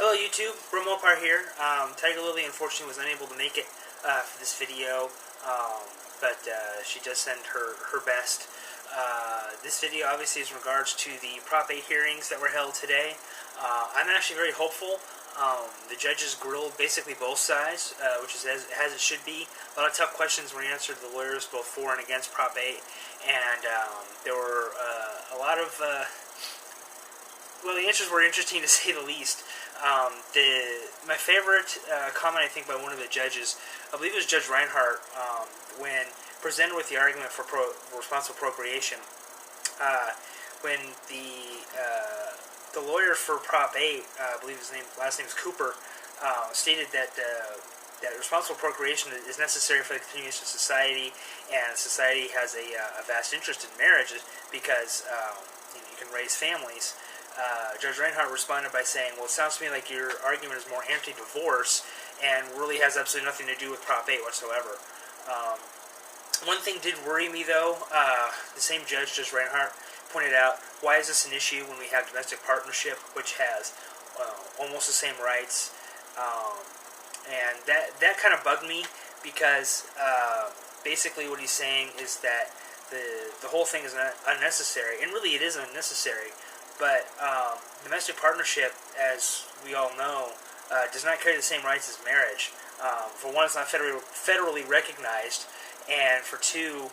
Hello YouTube, Bromopar here. Tiger Lily unfortunately was unable to make it for this video, but she does send her best. This video obviously is in regards to the Prop 8 hearings that were held today. I'm actually very hopeful. The judges grilled basically both sides, which is as it should be. A lot of tough questions were answered to the lawyers, both for and against Prop 8, and there were a lot of... well, the answers were interesting to say the least. My favorite comment, I think, by one of the judges, I believe it was Judge Reinhardt, when presented with the argument for responsible procreation, when the lawyer for Prop 8, I believe his last name is Cooper, stated that that responsible procreation is necessary for the continuation of society, and society has a vast interest in marriage because you can raise families. Judge Reinhardt responded by saying, well, it sounds to me like your argument is more anti-divorce and really has absolutely nothing to do with Prop 8 whatsoever. One thing did worry me, though. The same judge, Judge Reinhardt, pointed out, why is this an issue when we have domestic partnership, which has almost the same rights? And that kind of bugged me because basically what he's saying is that the whole thing is unnecessary, and really it is unnecessary. But domestic partnership, as we all know, does not carry the same rights as marriage. For one, it's not federally recognized, and for two,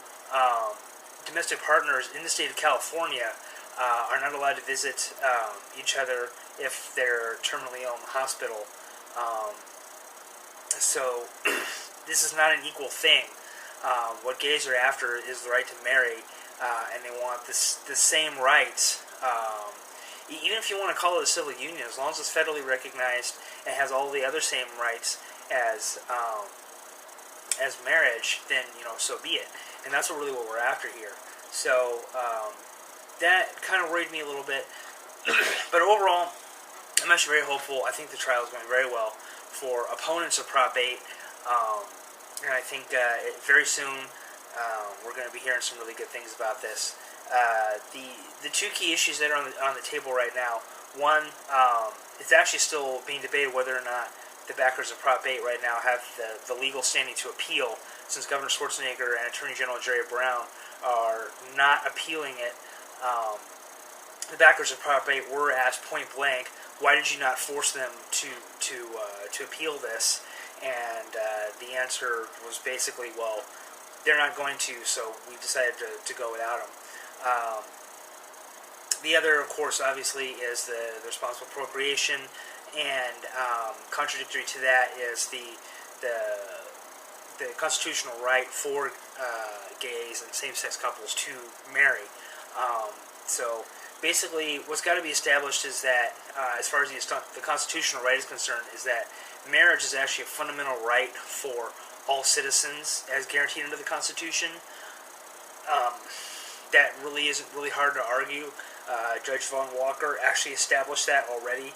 domestic partners in the state of California are not allowed to visit each other if they're terminally ill in the hospital. So this is not an equal thing. What gays are after is the right to marry, and they want the same rights. Even if you want to call it a civil union, as long as it's federally recognized and has all the other same rights as marriage, then so be it. And that's what we're after here. So that kind of worried me a little bit, but overall, I'm actually very hopeful. I think the trial is going very well for opponents of Prop 8, and I think very soon we're going to be hearing some really good things about this. The two key issues that are on the table right now. One, it's actually still being debated whether or not the backers of Prop 8 right now have the legal standing to appeal, since Governor Schwarzenegger and Attorney General Jerry Brown are not appealing it. The backers of Prop 8 were asked point blank, why did you not force them to appeal this? And the answer was basically, well, they're not going to, so we decided to go without them. The other, of course, obviously, is the responsible procreation, and contradictory to that is the constitutional right for gays and same-sex couples to marry. So basically, what's got to be established is that, as far as the constitutional right is concerned, is that marriage is actually a fundamental right for all citizens, as guaranteed under the Constitution. That really isn't really hard to argue. Judge Von Walker actually established that already.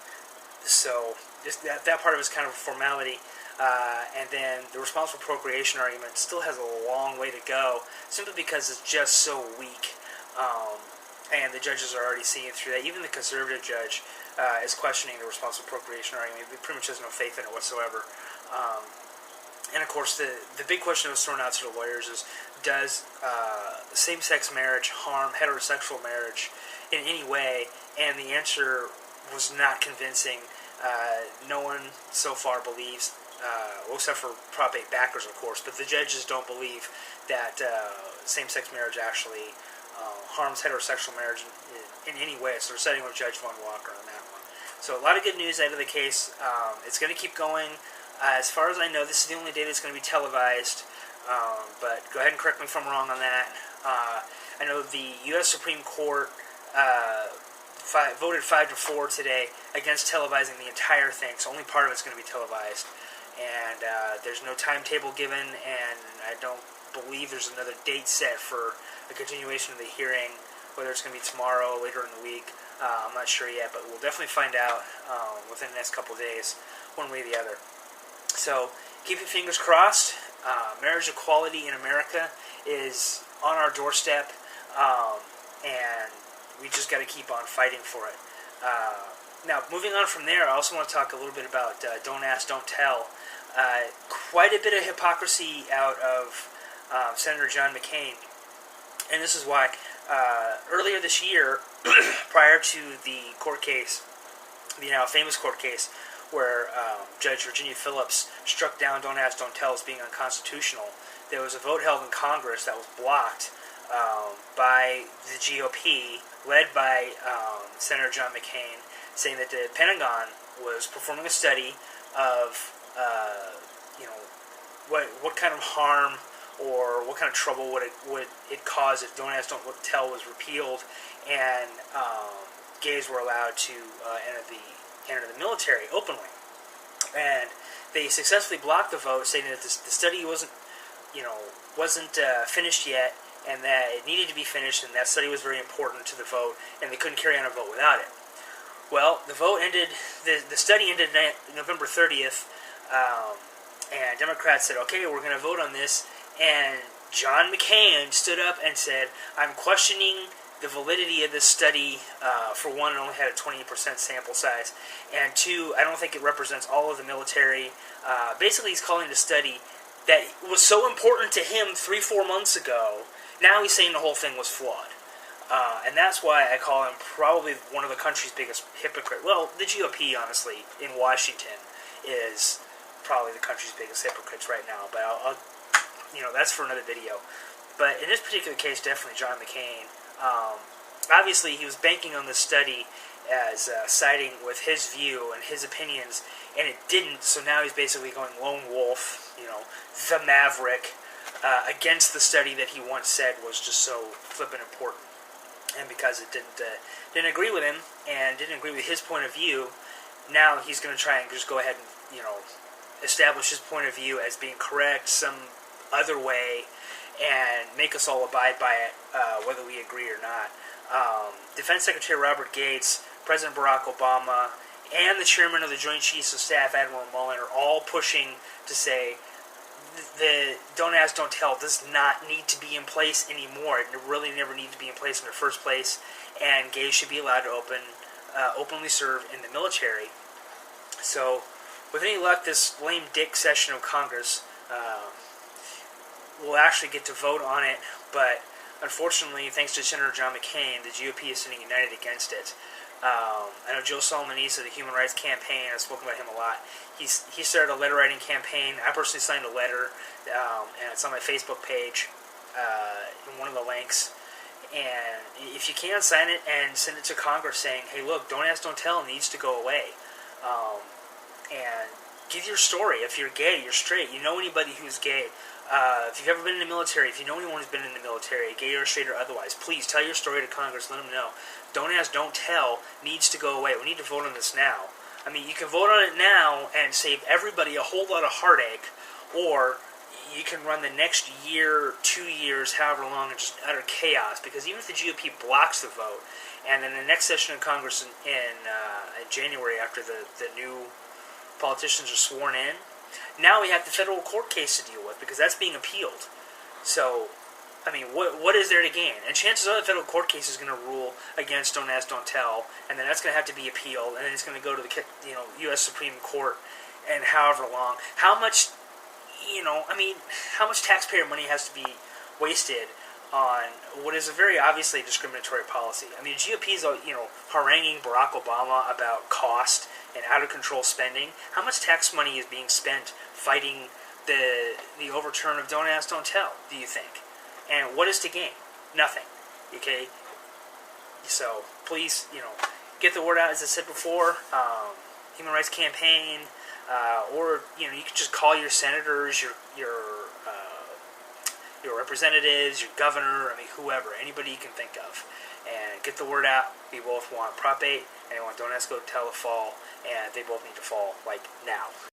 So just that part of it is kind of a formality. And then the responsible procreation argument still has a long way to go, simply because it's just so weak. And the judges are already seeing through that. Even the conservative judge is questioning the responsible procreation argument. He pretty much has no faith in it whatsoever. And of course, the big question that was thrown out to the lawyers is, does same-sex marriage harm heterosexual marriage in any way? And the answer was not convincing. No one so far believes, well, except for Prop 8 backers, of course, but the judges don't believe that same-sex marriage actually harms heterosexual marriage in any way. So we're siding with Judge Von Walker on that one. So a lot of good news out of the case. It's going to keep going. As far as I know, this is the only day that's going to be televised, but go ahead and correct me if I'm wrong on that. I know the U.S. Supreme Court voted 5-4 today against televising the entire thing, so only part of it's going to be televised. And there's no timetable given, and I don't believe there's another date set for a continuation of the hearing, whether it's going to be tomorrow, later in the week. I'm not sure yet, but we'll definitely find out within the next couple of days, one way or the other. So keep your fingers crossed. Marriage equality in America is on our doorstep, and we just got to keep on fighting for it. Now, moving on from there, I also want to talk a little bit about Don't Ask, Don't Tell. Quite a bit of hypocrisy out of Senator John McCain, and this is why. Earlier this year, prior to the court case, the now famous court case, where Judge Virginia Phillips struck down Don't Ask, Don't Tell as being unconstitutional, there was a vote held in Congress that was blocked by the GOP, led by Senator John McCain, saying that the Pentagon was performing a study of, what kind of harm or what kind of trouble would it cause if Don't Ask, Don't Tell was repealed and gays were allowed to enter the military openly. And they successfully blocked the vote, saying that the study wasn't finished yet, and that it needed to be finished, and that study was very important to the vote, and they couldn't carry on a vote without it. Well, the vote ended. The study ended November 30th, and Democrats said, "Okay, we're going to vote on this." And John McCain stood up and said, "I'm questioning the validity of this study. For one, it only had a 20% sample size, and two, I don't think it represents all of the military." Basically, he's calling the study that was so important to him 3-4 months ago. Now he's saying the whole thing was flawed. And that's why I call him probably one of the country's biggest hypocrites. Well, the GOP, honestly, in Washington, is probably the country's biggest hypocrites right now. But I'll that's for another video. But in this particular case, definitely John McCain. Obviously, he was banking on this study as siding with his view and his opinions, and it didn't. So now he's basically going lone wolf, the maverick, against the study that he once said was just so flippin' important. And because it didn't agree with him and didn't agree with his point of view, now he's going to try and just go ahead and establish his point of view as being correct some other way and make us all abide by it, whether we agree or not. Defense Secretary Robert Gates, President Barack Obama, and the Chairman of the Joint Chiefs of Staff, Admiral Mullen, are all pushing to say the Don't Ask, Don't Tell does not need to be in place anymore. It really never needed to be in place in the first place, and gays should be allowed to openly serve in the military. So, with any luck, this lame dick session of Congress we'll actually get to vote on it, but unfortunately, thanks to Senator John McCain, the GOP is sitting united against it. I know Joe Solomon-East of the Human Rights Campaign, I've spoken about him a lot. He started a letter-writing campaign. I personally signed a letter, and it's on my Facebook page, in one of the links. And if you can, sign it and send it to Congress saying, hey, look, Don't Ask, Don't Tell needs to go away. And give your story. If you're gay, you're straight, you know anybody who's gay, if you've ever been in the military, if you know anyone who's been in the military, gay or straight or otherwise, please tell your story to Congress. Let them know. Don't Ask, Don't Tell needs to go away. We need to vote on this now. I mean, you can vote on it now and save everybody a whole lot of heartache, or you can run the next year, 2 years, however long, in just utter chaos. Because even if the GOP blocks the vote, and then the next session of Congress in January, after the new politicians are sworn in, now we have the federal court case to deal with, because that's being appealed. So, I mean, what is there to gain? And chances are the federal court case is going to rule against Don't Ask, Don't Tell, and then that's going to have to be appealed, and then it's going to go to the U.S. Supreme Court, and however long. How much taxpayer money has to be wasted on what is a very obviously discriminatory policy? I mean, the GOP is, haranguing Barack Obama about cost and out-of-control spending. How much tax money is being spent fighting the overturn of Don't Ask, Don't Tell, do you think? And what is to gain? Nothing. Okay? So, please, get the word out, as I said before. Human Rights Campaign, or, you can just call your senators, your representatives, your governor, whoever, anybody you can think of. And get the word out. We both want Prop 8, and we want Don't Ask, Don't Tell to fall, and they both need to fall, now.